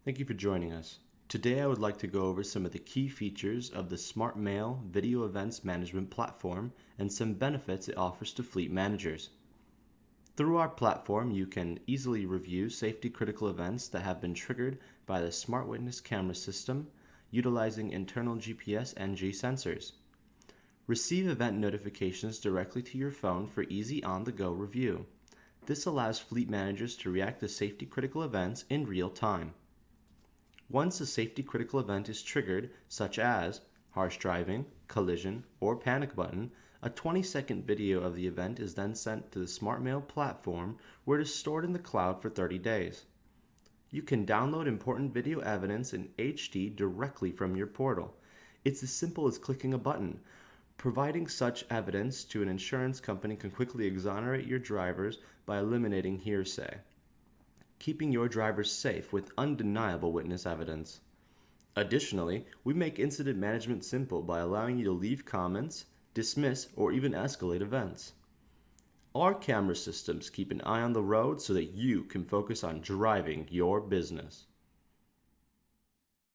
Thank you for joining us. Today I would like to go over some of the key features of the SmartMail Video Events Management Platform and some benefits it offers to fleet managers. Through our platform, you can easily review safety-critical events that have been triggered by the Smart Witness camera system utilizing internal GPS NG sensors. Receive event notifications directly to your phone for easy on-the-go review. This allows fleet managers to react to safety-critical events in real time. Once a safety-critical event is triggered, such as harsh driving, collision, or panic button, a 20-second video of the event is then sent to the SmartMail platform where it is stored in the cloud for 30 days. You can download important video evidence in HD directly from your portal. It's as simple as clicking a button. Providing such evidence to an insurance company can quickly exonerate your drivers by eliminating hearsay, keeping your drivers safe with undeniable witness evidence. Additionally, we make incident management simple by allowing you to leave comments, dismiss, or even escalate events. Our camera systems keep an eye on the road so that you can focus on driving your business.